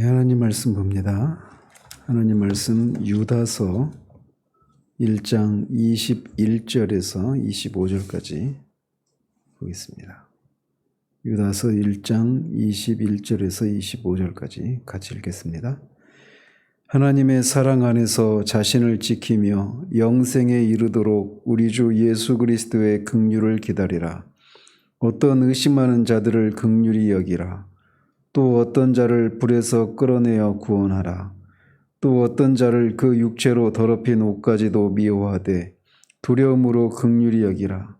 하나님 말씀 봅니다. 하나님 말씀 유다서 1장 21절에서 25절까지 보겠습니다. 유다서 1장 21절에서 25절까지 같이 읽겠습니다. 하나님의 사랑 안에서 자신을 지키며 영생에 이르도록 우리 주 예수 그리스도의 긍휼을 기다리라. 어떤 의심하는 자들을 긍휼히 여기라. 또 어떤 자를 불에서 끌어내어 구원하라. 또 어떤 자를 그 육체로 더럽힌 옷까지도 미워하되 두려움으로 긍휼히 여기라.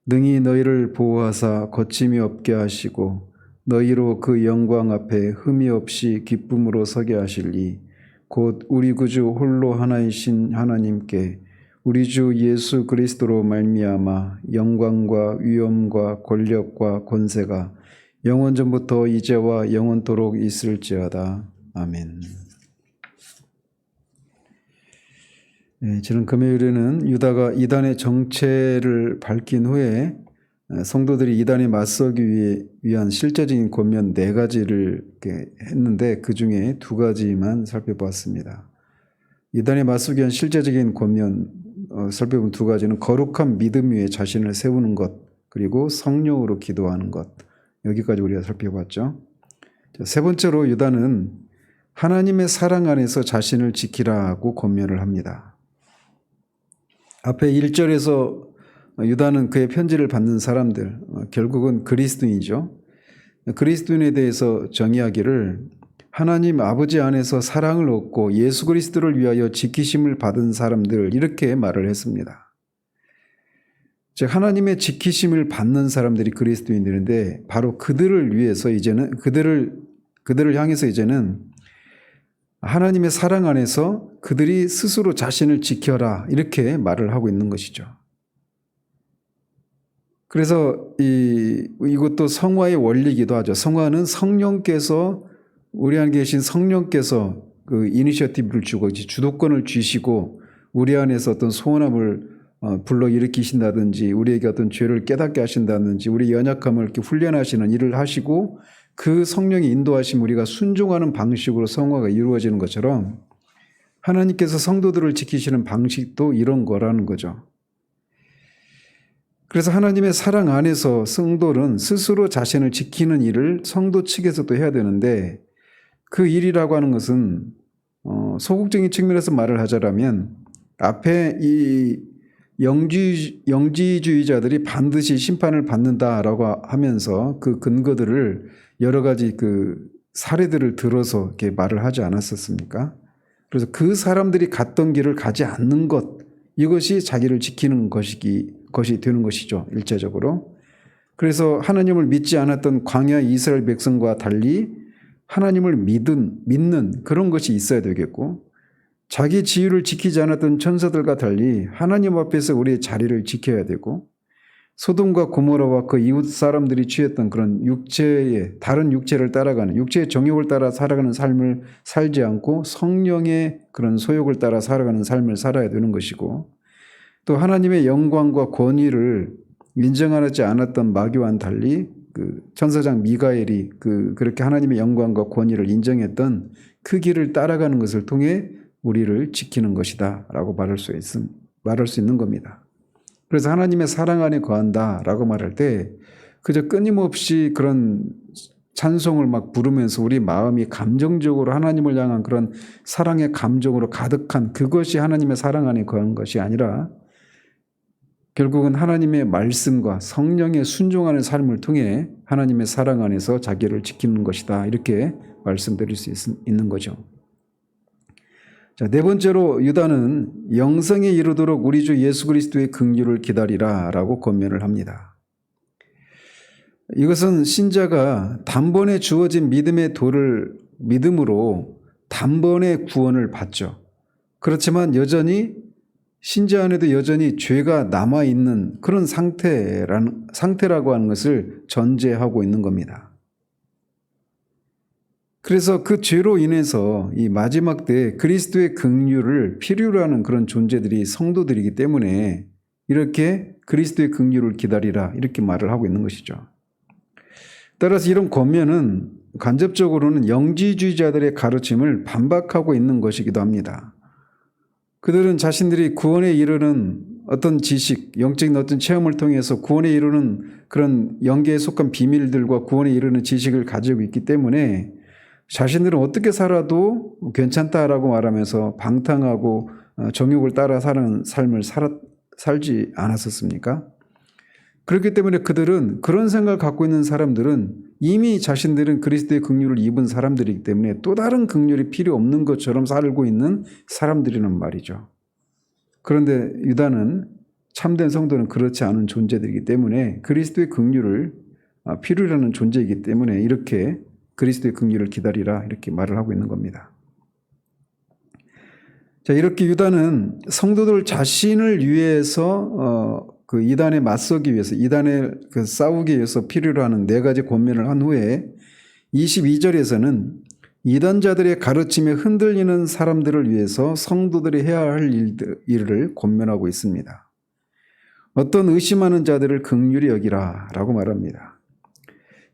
능히 너희를 보호하사 거침이 없게 하시고 너희로 그 영광 앞에 흠이 없이 기쁨으로 서게 하실리. 곧 우리 구주 홀로 하나이신 하나님께 우리 주 예수 그리스도로 말미암아 영광과 위엄과 권력과 권세가 영원전부터 이제와 영원토록 있을지어다. 아멘. 지난 금요일에는 유다가 이단의 정체를 밝힌 후에 성도들이 이단에 맞서기 위한 실제적인 권면 4가지를 했는데 그 중에 2가지만 살펴보았습니다. 이단에 맞서기 위한 실제적인 권면 살펴본 2가지는 거룩한 믿음 위에 자신을 세우는 것, 그리고 성령으로 기도하는 것, 여기까지 우리가 살펴봤죠. 3번째로 유다는 하나님의 사랑 안에서 자신을 지키라고 권면을 합니다. 앞에 1절에서 유다는 그의 편지를 받는 사람들, 결국은 그리스도인이죠. 그리스도인에 대해서 정의하기를 하나님 아버지 안에서 사랑을 얻고 예수 그리스도를 위하여 지키심을 받은 사람들, 이렇게 말을 했습니다. 즉 하나님의 지키심을 받는 사람들이 그리스도인들인데 바로 그들을 위해서 이제는 그들을 향해서 이제는 하나님의 사랑 안에서 그들이 스스로 자신을 지켜라, 이렇게 말을 하고 있는 것이죠. 그래서 이것도 성화의 원리이기도 하죠. 성화는 성령께서, 우리 안에 계신 성령께서 그 이니셔티브를 주고 주도권을 쥐시고 우리 안에서 어떤 소원함을 불러일으키신다든지 우리에게 어떤 죄를 깨닫게 하신다든지 우리 연약함을 이렇게 훈련하시는 일을 하시고 그 성령의 인도하심 우리가 순종하는 방식으로 성화가 이루어지는 것처럼 하나님께서 성도들을 지키시는 방식도 이런 거라는 거죠. 그래서 하나님의 사랑 안에서 성도는 스스로 자신을 지키는 일을 성도 측에서도 해야 되는데 그 일이라고 하는 것은 소극적인 측면에서 말을 하자면 앞에 이 영지주의자들이 반드시 심판을 받는다라고 하면서 그 근거들을 여러 가지 그 사례들을 들어서 이렇게 말을 하지 않았었습니까? 그래서 그 사람들이 갔던 길을 가지 않는 것, 이것이 자기를 지키는 것이 되는 것이죠, 일차적으로. 그래서 하나님을 믿지 않았던 광야 이스라엘 백성과 달리 하나님을 믿는 그런 것이 있어야 되겠고, 자기 지위를 지키지 않았던 천사들과 달리 하나님 앞에서 우리의 자리를 지켜야 되고, 소돔과 고모라와 그 이웃 사람들이 취했던 그런 다른 육체를 따라가는, 육체의 정욕을 따라 살아가는 삶을 살지 않고 성령의 그런 소욕을 따라 살아가는 삶을 살아야 되는 것이고, 또 하나님의 영광과 권위를 인정하지 않았던 마귀와는 달리 그 천사장 미가엘이 그렇게 하나님의 영광과 권위를 인정했던 그 길을 따라가는 것을 통해 우리를 지키는 것이다 라고 말할 수 있는 겁니다. 그래서 하나님의 사랑 안에 거한다 라고 말할 때 그저 끊임없이 그런 찬송을 막 부르면서 우리 마음이 감정적으로 하나님을 향한 그런 사랑의 감정으로 가득한 그것이 하나님의 사랑 안에 거한 것이 아니라 결국은 하나님의 말씀과 성령의 순종하는 삶을 통해 하나님의 사랑 안에서 자기를 지키는 것이다, 이렇게 말씀드릴 수 있는 거죠. 자, 4번째로 유다는 영생에 이르도록 우리 주 예수 그리스도의 긍휼을 기다리라 라고 권면을 합니다. 이것은 신자가 단번에 주어진 믿음의 도를 믿음으로 단번에 구원을 받죠. 그렇지만 여전히 신자 안에도 여전히 죄가 남아있는 그런 상태라고 하는 것을 전제하고 있는 겁니다. 그래서 그 죄로 인해서 이 마지막 때 그리스도의 긍휼을 필요로 하는 그런 존재들이 성도들이기 때문에 이렇게 그리스도의 긍휼을 기다리라, 이렇게 말을 하고 있는 것이죠. 따라서 이런 권면은 간접적으로는 영지주의자들의 가르침을 반박하고 있는 것이기도 합니다. 그들은 자신들이 구원에 이르는 어떤 지식, 영적인 어떤 체험을 통해서 구원에 이르는 그런 영계에 속한 비밀들과 구원에 이르는 지식을 가지고 있기 때문에 자신들은 어떻게 살아도 괜찮다라고 말하면서 방탕하고 정욕을 따라 사는 삶을 살지 않았었습니까? 그렇기 때문에 그들은 그런 생각을 갖고 있는 사람들은 이미 자신들은 그리스도의 긍휼을 입은 사람들이기 때문에 또 다른 긍휼이 필요 없는 것처럼 살고 있는 사람들이란 말이죠. 그런데 유다는 참된 성도는 그렇지 않은 존재들이기 때문에 그리스도의 긍휼을 필요로 하는 존재이기 때문에 이렇게 그리스도의 긍휼을 기다리라 이렇게 말을 하고 있는 겁니다. 자, 이렇게 유다는 성도들 자신을 위해서 그 이단에 맞서기 위해서 이단에 싸우기 위해서 필요로 하는 네 가지 권면을 한 후에 22절에서는 이단자들의 가르침에 흔들리는 사람들을 위해서 성도들이 해야 할 일을 권면하고 있습니다. 어떤 의심하는 자들을 긍휼히 여기라 라고 말합니다.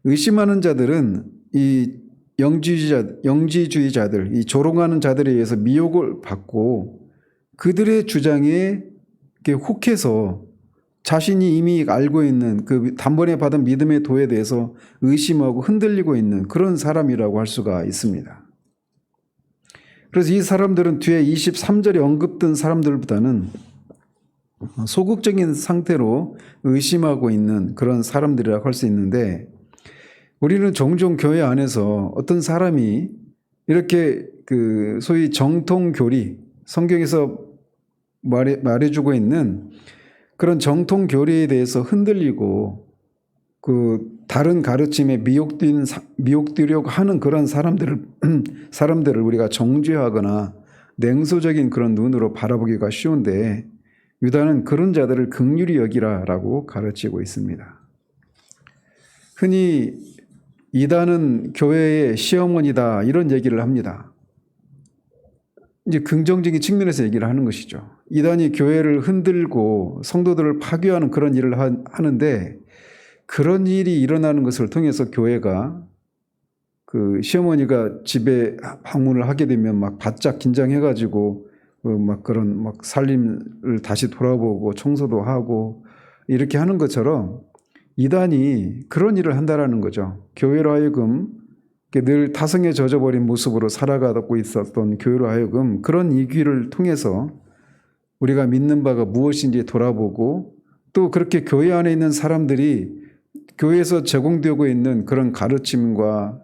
의심하는 자들은 이 영지주의자들, 이 조롱하는 자들에 의해서 미혹을 받고 그들의 주장에 혹해서 자신이 이미 알고 있는 그 단번에 받은 믿음의 도에 대해서 의심하고 흔들리고 있는 그런 사람이라고 할 수가 있습니다. 그래서 이 사람들은 뒤에 23절에 언급된 사람들보다는 소극적인 상태로 의심하고 있는 그런 사람들이라고 할 수 있는데 우리는 종종 교회 안에서 어떤 사람이 이렇게 그 소위 정통교리, 성경에서 말해주고 있는 그런 정통교리에 대해서 흔들리고 그 다른 가르침에 미혹되려고 하는 그런 사람들을 우리가 정죄하거나 냉소적인 그런 눈으로 바라보기가 쉬운데 유다는 그런 자들을 긍휼히 여기라라고 가르치고 있습니다. 흔히 이단은 교회의 시어머니다 이런 얘기를 합니다. 이제 긍정적인 측면에서 얘기를 하는 것이죠. 이단이 교회를 흔들고 성도들을 파괴하는 그런 일을 하는데 그런 일이 일어나는 것을 통해서 교회가 그 시어머니가 집에 방문을 하게 되면 막 바짝 긴장해가지고 막 그런 막 살림을 다시 돌아보고 청소도 하고 이렇게 하는 것처럼 이단이 그런 일을 한다라는 거죠. 교회로 하여금 늘 타성에 젖어버린 모습으로 살아가고 있었던 교회로 하여금 그런 이기를 통해서 우리가 믿는 바가 무엇인지 돌아보고 또 그렇게 교회 안에 있는 사람들이 교회에서 제공되고 있는 그런 가르침과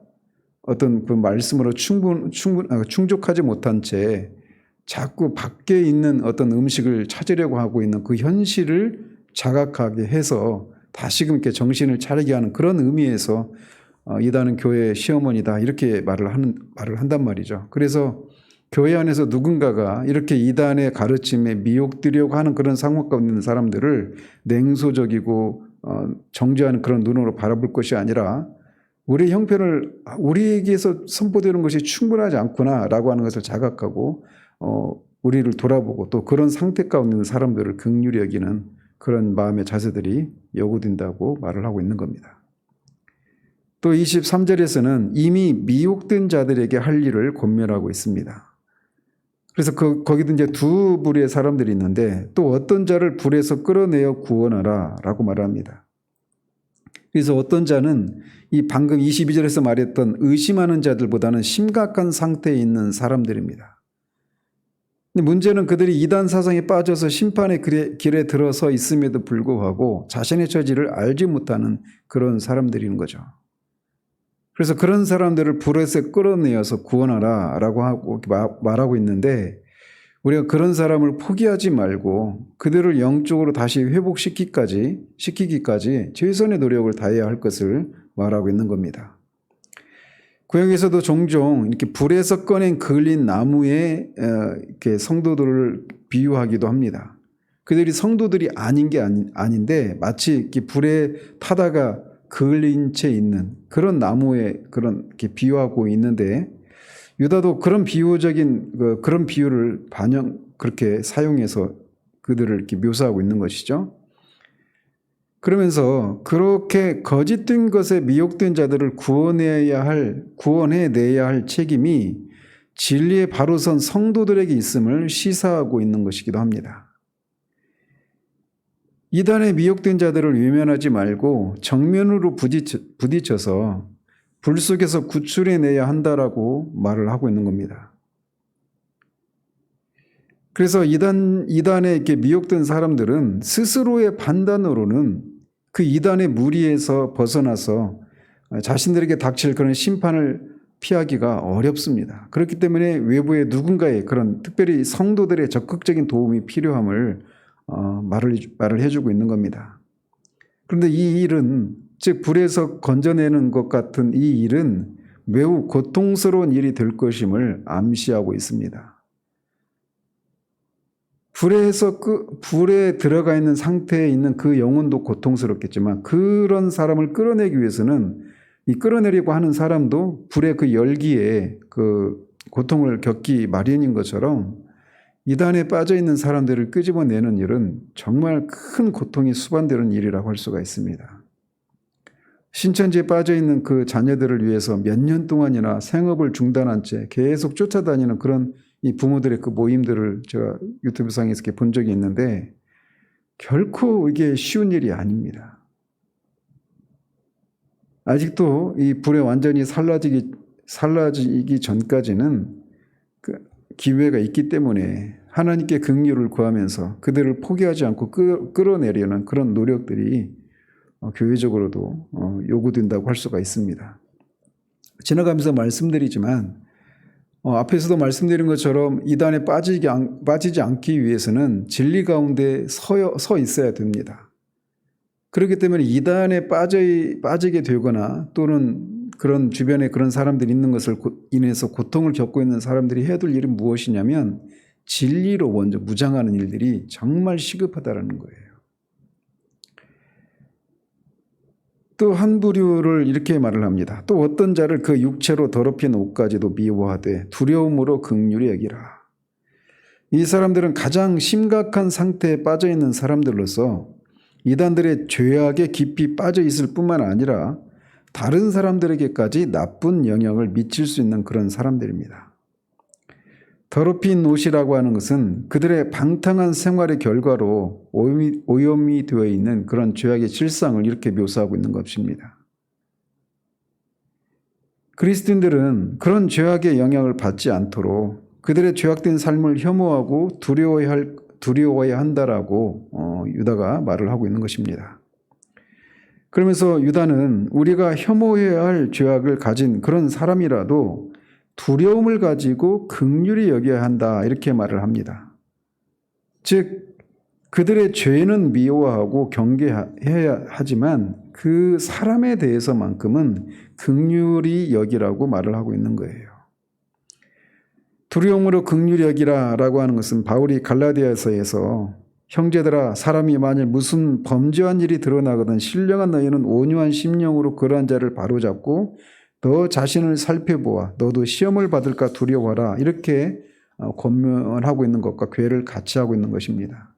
어떤 그 말씀으로 충족하지 못한 채 자꾸 밖에 있는 어떤 음식을 찾으려고 하고 있는 그 현실을 자각하게 해서 다시금 이렇게 정신을 차리게 하는 그런 의미에서 이단은 교회의 시어머니다 이렇게 말을 한단 말이죠. 그래서 교회 안에서 누군가가 이렇게 이단의 가르침에 미혹되려고 하는 그런 상황 가운데 있는 사람들을 냉소적이고 정죄하는 그런 눈으로 바라볼 것이 아니라 우리의 형편을 우리에게서 선포되는 것이 충분하지 않구나라고 하는 것을 자각하고 우리를 돌아보고 또 그런 상태 가운데 있는 사람들을 긍휼히 여기는 그런 마음의 자세들이 요구된다고 말을 하고 있는 겁니다. 또 23절에서는 이미 미혹된 자들에게 할 일을 권면하고 있습니다. 그래서 거기도 이제 두 부류의 사람들이 있는데 또 어떤 자를 불에서 끌어내어 구원하라 라고 말합니다. 그래서 어떤 자는 이 방금 22절에서 말했던 의심하는 자들보다는 심각한 상태에 있는 사람들입니다. 근데 문제는 그들이 이단 사상에 빠져서 심판의 길에 들어서 있음에도 불구하고 자신의 처지를 알지 못하는 그런 사람들인 거죠. 그래서 그런 사람들을 불에서 끌어내어서 구원하라 라고 하고 말하고 있는데 우리가 그런 사람을 포기하지 말고 그들을 영적으로 다시 회복시키기까지 최선의 노력을 다해야 할 것을 말하고 있는 겁니다. 구약에서도 종종 이렇게 불에서 꺼낸 그을린 나무에 이렇게 성도들을 비유하기도 합니다. 그들이 성도들이 아닌 게 아닌데 마치 이렇게 불에 타다가 그을린 채 있는 그런 나무에 이렇게 비유하고 있는데 유다도 그런 비유적인 그런 비유를 그렇게 사용해서 그들을 이렇게 묘사하고 있는 것이죠. 그러면서 그렇게 거짓된 것에 미혹된 자들을 구원해내야 할 책임이 진리에 바로 선 성도들에게 있음을 시사하고 있는 것이기도 합니다. 이단에 미혹된 자들을 외면하지 말고 정면으로 부딪혀서 불 속에서 구출해내야 한다라고 말을 하고 있는 겁니다. 그래서 이단에 이렇게 미혹된 사람들은 스스로의 판단으로는 그 이단의 무리에서 벗어나서 자신들에게 닥칠 그런 심판을 피하기가 어렵습니다. 그렇기 때문에 외부의 누군가의 그런 특별히 성도들의 적극적인 도움이 필요함을 말을 해주고 있는 겁니다. 그런데 이 일은, 즉 불에서 건져내는 것 같은 이 일은 매우 고통스러운 일이 될 것임을 암시하고 있습니다. 불에 들어가 있는 상태에 있는 그 영혼도 고통스럽겠지만 그런 사람을 끌어내기 위해서는 이 끌어내려고 하는 사람도 불의 그 열기에 그 고통을 겪기 마련인 것처럼 이단에 빠져 있는 사람들을 끄집어내는 일은 정말 큰 고통이 수반되는 일이라고 할 수가 있습니다. 신천지에 빠져 있는 그 자녀들을 위해서 몇 년 동안이나 생업을 중단한 채 계속 쫓아다니는 그런 이 부모들의 그 모임들을 제가 유튜브상에서 이렇게 본 적이 있는데 결코 이게 쉬운 일이 아닙니다. 아직도 이 불에 완전히 살라지기 전까지는 그 기회가 있기 때문에 하나님께 긍휼을 구하면서 그들을 포기하지 않고 끌어내려는 그런 노력들이 교회적으로도 요구된다고 할 수가 있습니다. 지나가면서 말씀드리지만 앞에서도 말씀드린 것처럼 이단에 빠지지 않기 위해서는 진리 가운데 서 있어야 됩니다. 그렇기 때문에 이단에 빠지게 되거나 또는 그런 주변에 그런 사람들이 있는 것을 인해서 고통을 겪고 있는 사람들이 해야 될 일은 무엇이냐면 진리로 먼저 무장하는 일들이 정말 시급하다는 거예요. 또 한 부류를 이렇게 말을 합니다. 또 어떤 자를 그 육체로 더럽힌 옷까지도 미워하되 두려움으로 긍휼히 여기라. 이 사람들은 가장 심각한 상태에 빠져 있는 사람들로서 이단들의 죄악에 깊이 빠져 있을 뿐만 아니라 다른 사람들에게까지 나쁜 영향을 미칠 수 있는 그런 사람들입니다. 더럽힌 옷이라고 하는 것은 그들의 방탕한 생활의 결과로 오염이 되어 있는 그런 죄악의 실상을 이렇게 묘사하고 있는 것입니다. 그리스도인들은 그런 죄악의 영향을 받지 않도록 그들의 죄악된 삶을 혐오하고 두려워해야 한다라고 유다가 말을 하고 있는 것입니다. 그러면서 유다는 우리가 혐오해야 할 죄악을 가진 그런 사람이라도 두려움을 가지고 긍휼히 여겨야 한다 이렇게 말을 합니다. 즉 그들의 죄는 미워하고 경계해야 하지만 그 사람에 대해서만큼은 긍휼히 여기라고 말을 하고 있는 거예요. 두려움으로 긍휼히 여기라라고 하는 것은 바울이 갈라디아서에서 형제들아 사람이 만일 무슨 범죄한 일이 드러나거든 신령한 너희는 온유한 심령으로 그러한 자를 바로잡고 너 자신을 살펴보아 너도 시험을 받을까 두려워하라 이렇게 권면하고 있는 것과 괴를 같이 하고 있는 것입니다.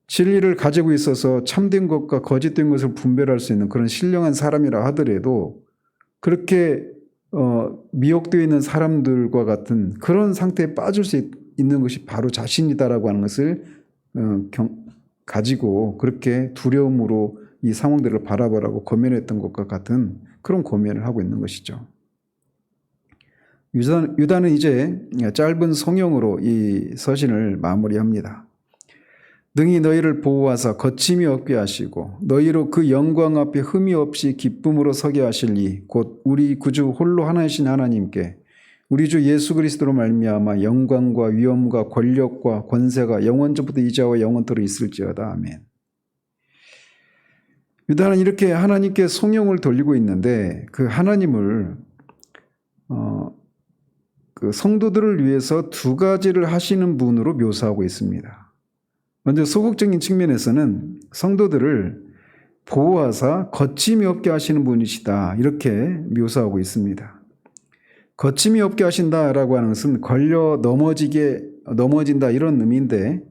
진리를 가지고 있어서 참된 것과 거짓된 것을 분별할 수 있는 그런 신령한 사람이라 하더라도 그렇게 미혹되어 있는 사람들과 같은 그런 상태에 빠질 수 있는 것이 바로 자신이다라고 하는 것을 가지고 그렇게 두려움으로 이 상황들을 바라보라고 권면했던 것과 같은 그런 권면을 하고 있는 것이죠. 유다는 이제 짧은 성경으로 이 서신을 마무리합니다. 능히 너희를 보호하사 거침이 없게 하시고 너희로 그 영광 앞에 흠이 없이 기쁨으로 서게 하실 이 곧 우리 구주 홀로 하나이신 하나님께 우리 주 예수 그리스도로 말미암아 영광과 위엄과 권력과 권세가 영원전부터 이제와 영원토록 있을지어다. 아멘. 유다는 이렇게 하나님께 송영을 돌리고 있는데 그 하나님을 그 성도들을 위해서 두 가지를 하시는 분으로 묘사하고 있습니다. 먼저 소극적인 측면에서는 성도들을 보호하사 거침이 없게 하시는 분이시다 이렇게 묘사하고 있습니다. 거침이 없게 하신다라고 하는 것은 걸려 넘어진다 이런 의미인데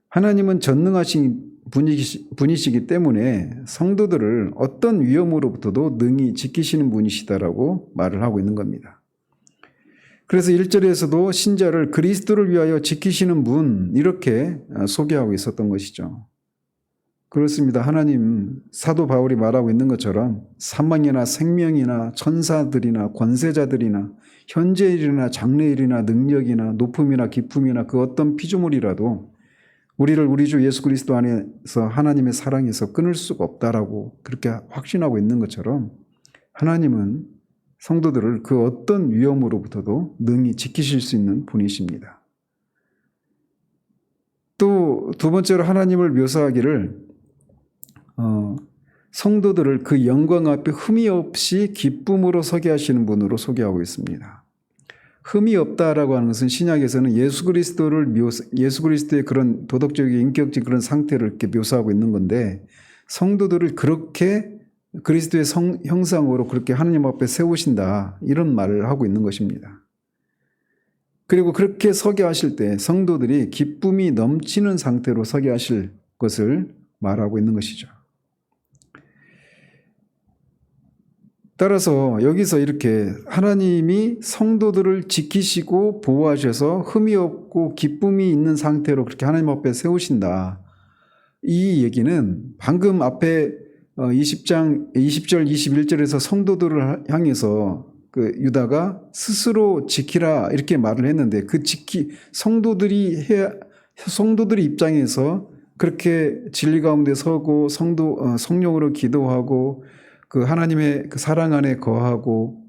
하나님은 전능하신 분이시기 때문에 성도들을 어떤 위험으로부터도 능히 지키시는 분이시다라고 말을 하고 있는 겁니다. 그래서 1절에서도 신자를 그리스도를 위하여 지키시는 분 이렇게 소개하고 있었던 것이죠. 그렇습니다. 하나님 사도 바울이 말하고 있는 것처럼 사망이나 생명이나 천사들이나 권세자들이나 현재일이나 장래일이나 능력이나 높음이나 깊음이나 그 어떤 피조물이라도 우리를 우리 주 예수 그리스도 안에서 하나님의 사랑에서 끊을 수가 없다라고 그렇게 확신하고 있는 것처럼 하나님은 성도들을 그 어떤 위험으로부터도 능히 지키실 수 있는 분이십니다. 또 두 번째로 하나님을 묘사하기를 성도들을 그 영광 앞에 흠이 없이 기쁨으로 서게 하시는 분으로 소개하고 있습니다. 흠이 없다라고 하는 것은 신약에서는 예수 그리스도의 그런 도덕적인 인격적인 그런 상태를 이렇게 묘사하고 있는 건데 성도들을 그렇게 그리스도의 형상으로 그렇게 하나님 앞에 세우신다 이런 말을 하고 있는 것입니다. 그리고 그렇게 서게 하실 때 성도들이 기쁨이 넘치는 상태로 서게 하실 것을 말하고 있는 것이죠. 따라서 여기서 이렇게 하나님이 성도들을 지키시고 보호하셔서 흠이 없고 기쁨이 있는 상태로 그렇게 하나님 앞에 세우신다. 이 얘기는 방금 앞에 20절 21절에서 성도들을 향해서 그 유다가 스스로 지키라 이렇게 말을 했는데 그 성도들이 입장에서 그렇게 진리 가운데 서고 성령으로 기도하고 그 하나님의 그 사랑 안에 거하고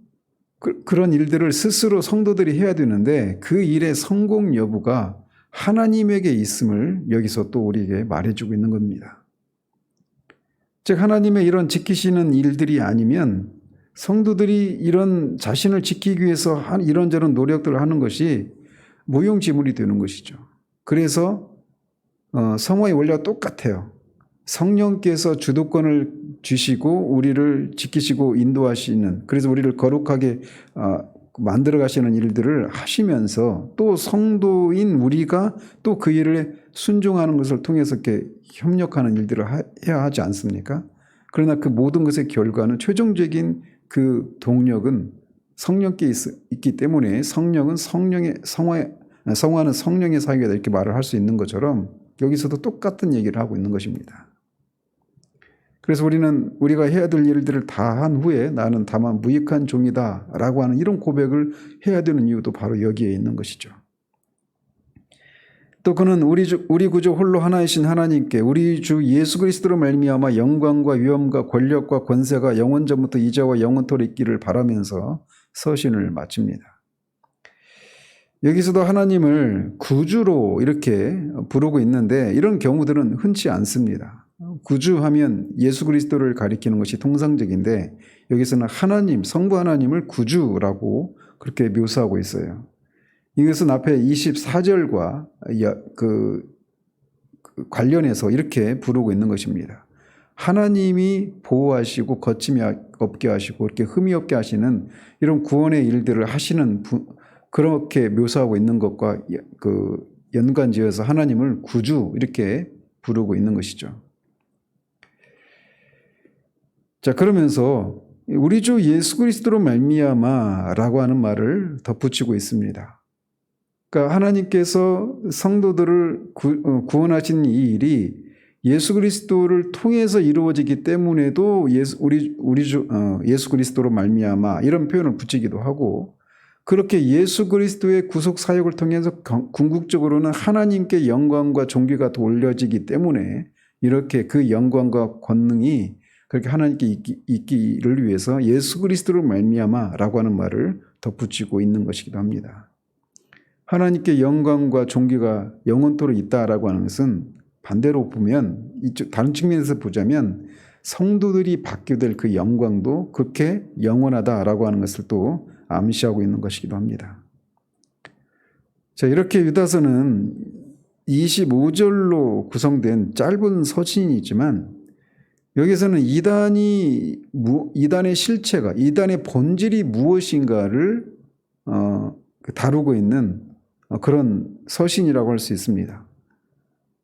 그런 일들을 스스로 성도들이 해야 되는데 그 일의 성공 여부가 하나님에게 있음을 여기서 또 우리에게 말해주고 있는 겁니다. 즉 하나님의 이런 지키시는 일들이 아니면 성도들이 이런 자신을 지키기 위해서 이런저런 노력들을 하는 것이 무용지물이 되는 것이죠. 그래서 성화의 원리와 똑같아요. 성령께서 주도권을 주시고 우리를 지키시고 인도하시는 그래서 우리를 거룩하게 만들어 가시는 일들을 하시면서 또 성도인 우리가 또 그 일에 순종하는 것을 통해서 이렇게 협력하는 일들을 해야 하지 않습니까? 그러나 그 모든 것의 결과는 최종적인 그 동력은 성령께 있기 때문에 성령은 성화는 성령의 사역이다 이렇게 말을 할 수 있는 것처럼 여기서도 똑같은 얘기를 하고 있는 것입니다. 그래서 우리가 해야 될 일들을 다 한 후에 나는 다만 무익한 종이다 라고 하는 이런 고백을 해야 되는 이유도 바로 여기에 있는 것이죠. 또 그는 우리 구주 홀로 하나이신 하나님께 우리 주 예수 그리스도로 말미암아 영광과 위엄과 권력과 권세가 영원전부터 이제와 영원토록 있기를 바라면서 서신을 마칩니다. 여기서도 하나님을 구주로 이렇게 부르고 있는데 이런 경우들은 흔치 않습니다. 구주하면 예수 그리스도를 가리키는 것이 통상적인데 여기서는 성부 하나님을 구주라고 그렇게 묘사하고 있어요. 이것은 앞에 24절과 관련해서 이렇게 부르고 있는 것입니다. 하나님이 보호하시고 거침이 없게 하시고 이렇게 흠이 없게 하시는 이런 구원의 일들을 하시는 그렇게 묘사하고 있는 것과 연관지어서 하나님을 구주 이렇게 부르고 있는 것이죠. 자, 그러면서 우리 주 예수 그리스도로 말미암아라고 하는 말을 덧붙이고 있습니다. 그러니까 하나님께서 성도들을 구원하신 이 일이 예수 그리스도를 통해서 이루어지기 때문에도 우리 주 예수 그리스도로 말미암아 이런 표현을 붙이기도 하고 그렇게 예수 그리스도의 구속 사역을 통해서 궁극적으로는 하나님께 영광과 존귀가 돌려지기 때문에 이렇게 그 영광과 권능이 그렇게 하나님께 있기를 위해서 예수 그리스도로 말미암아라고 하는 말을 덧붙이고 있는 것이기도 합니다. 하나님께 영광과 존귀가 영원토록 있다라고 하는 것은 반대로 보면 다른 측면에서 보자면 성도들이 받게 될 그 영광도 그렇게 영원하다라고 하는 것을 또 암시하고 있는 것이기도 합니다. 자, 이렇게 유다서는 25절로 구성된 짧은 서신이지만 여기서는 이단의 실체가 이단의 본질이 무엇인가를 다루고 있는 그런 서신이라고 할 수 있습니다.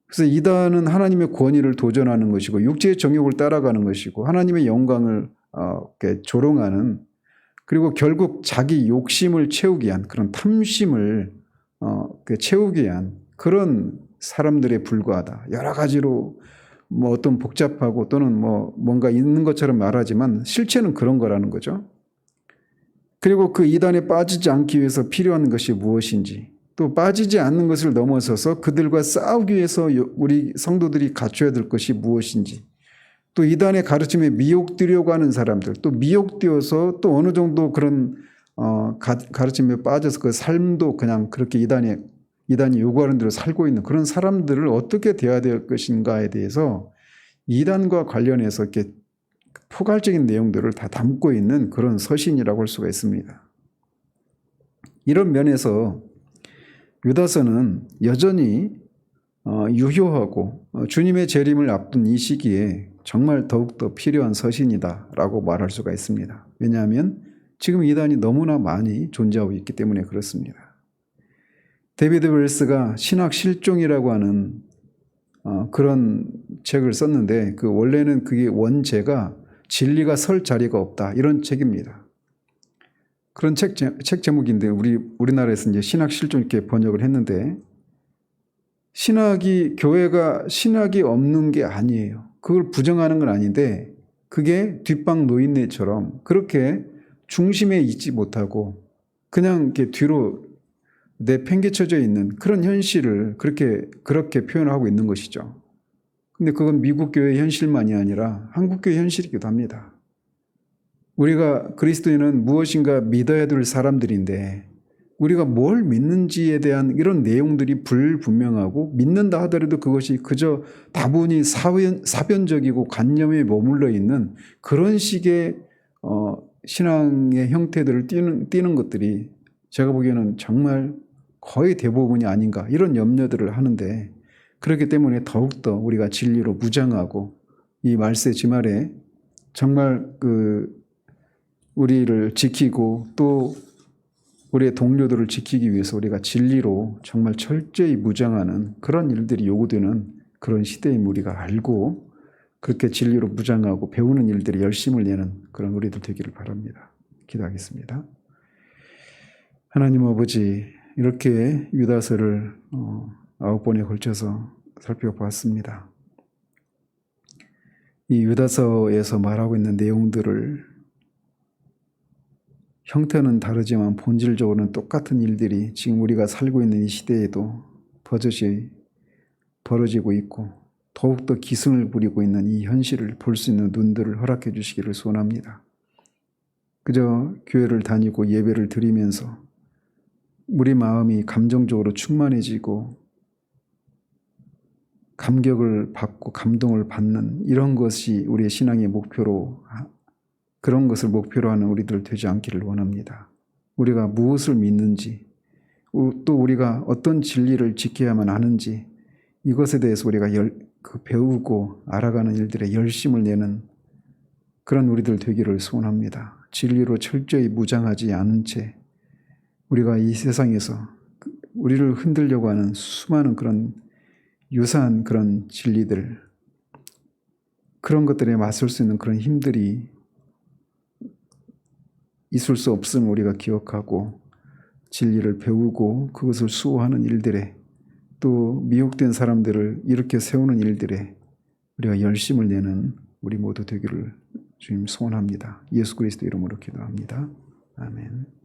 그래서 이단은 하나님의 권위를 도전하는 것이고 육체의 정욕을 따라가는 것이고 하나님의 영광을 이렇게 조롱하는, 그리고 결국 자기 욕심을 채우기 위한 그런 탐심을 채우기 위한 그런 사람들에 불과하다. 여러 가지로 뭐 어떤 복잡하고 또는 뭐 뭔가 있는 것처럼 말하지만 실체는 그런 거라는 거죠. 그리고 그 이단에 빠지지 않기 위해서 필요한 것이 무엇인지, 또 빠지지 않는 것을 넘어서서 그들과 싸우기 위해서 우리 성도들이 갖춰야 될 것이 무엇인지, 또 이단의 가르침에 미혹되려고 하는 사람들, 또 미혹되어서 또 어느 정도 그런 가르침에 빠져서 그 삶도 그냥 그렇게 이단이 요구하는 대로 살고 있는 그런 사람들을 어떻게 대해야 될 것인가에 대해서 이단과 관련해서 이렇게 포괄적인 내용들을 다 담고 있는 그런 서신이라고 할 수가 있습니다. 이런 면에서 유다서는 여전히 유효하고 주님의 재림을 앞둔 이 시기에 정말 더욱더 필요한 서신이다라고 말할 수가 있습니다. 왜냐하면 지금 이단이 너무나 많이 존재하고 있기 때문에 그렇습니다. 데비드 웰스가 신학 실종이라고 하는 그런 책을 썼는데 그 원래는 그게 원제가 진리가 설 자리가 없다 이런 책입니다. 그런 책 제목인데 우리나라에서 이제 신학 실종 이렇게 번역을 했는데, 교회가 신학이 없는 게 아니에요. 그걸 부정하는 건 아닌데 그게 뒷방 노인네처럼 그렇게 중심에 있지 못하고 그냥 이렇게 뒤로 내팽개쳐져 있는 그런 현실을 그렇게 표현하고 있는 것이죠. 근데 그건 미국 교회의 현실만이 아니라 한국 교회의 현실이기도 합니다. 우리가 그리스도인은 무엇인가 믿어야 될 사람들인데 우리가 뭘 믿는지에 대한 이런 내용들이 불분명하고, 믿는다 하더라도 그것이 그저 다분히 사변적이고 관념에 머물러 있는 그런 식의 신앙의 형태들을 띠는 것들이 제가 보기에는 정말 거의 대부분이 아닌가 이런 염려들을 하는데, 그렇기 때문에 더욱더 우리가 진리로 무장하고 이 말세 지말에 정말 우리를 지키고 또 우리의 동료들을 지키기 위해서 우리가 진리로 정말 철저히 무장하는 그런 일들이 요구되는 그런 시대임 우리가 알고 그렇게 진리로 무장하고 배우는 일들이 열심을 내는 그런 우리들 되기를 바랍니다. 기도하겠습니다. 하나님 아버지, 이렇게 유다서를 9번에 걸쳐서 살펴보았습니다. 이 유다서에서 말하고 있는 내용들을 형태는 다르지만 본질적으로는 똑같은 일들이 지금 우리가 살고 있는 이 시대에도 버젓이 벌어지고 있고 더욱더 기승을 부리고 있는 이 현실을 볼 수 있는 눈들을 허락해 주시기를 소원합니다. 그저 교회를 다니고 예배를 드리면서 우리 마음이 감정적으로 충만해지고 감격을 받고 감동을 받는 이런 것이 우리의 신앙의 목표로, 그런 것을 목표로 하는 우리들 되지 않기를 원합니다. 우리가 무엇을 믿는지, 또 우리가 어떤 진리를 지켜야만 하는지, 이것에 대해서 우리가 배우고 알아가는 일들에 열심을 내는 그런 우리들 되기를 소원합니다. 진리로 철저히 무장하지 않은 채 우리가 이 세상에서 우리를 흔들려고 하는 수많은 그런 유사한 그런 진리들, 그런 것들에 맞설 수 있는 그런 힘들이 있을 수 없음을 우리가 기억하고 진리를 배우고 그것을 수호하는 일들에, 또 미혹된 사람들을 이렇게 세우는 일들에 우리가 열심을 내는 우리 모두 되기를 주님 소원합니다. 예수 그리스도 이름으로 기도합니다. 아멘.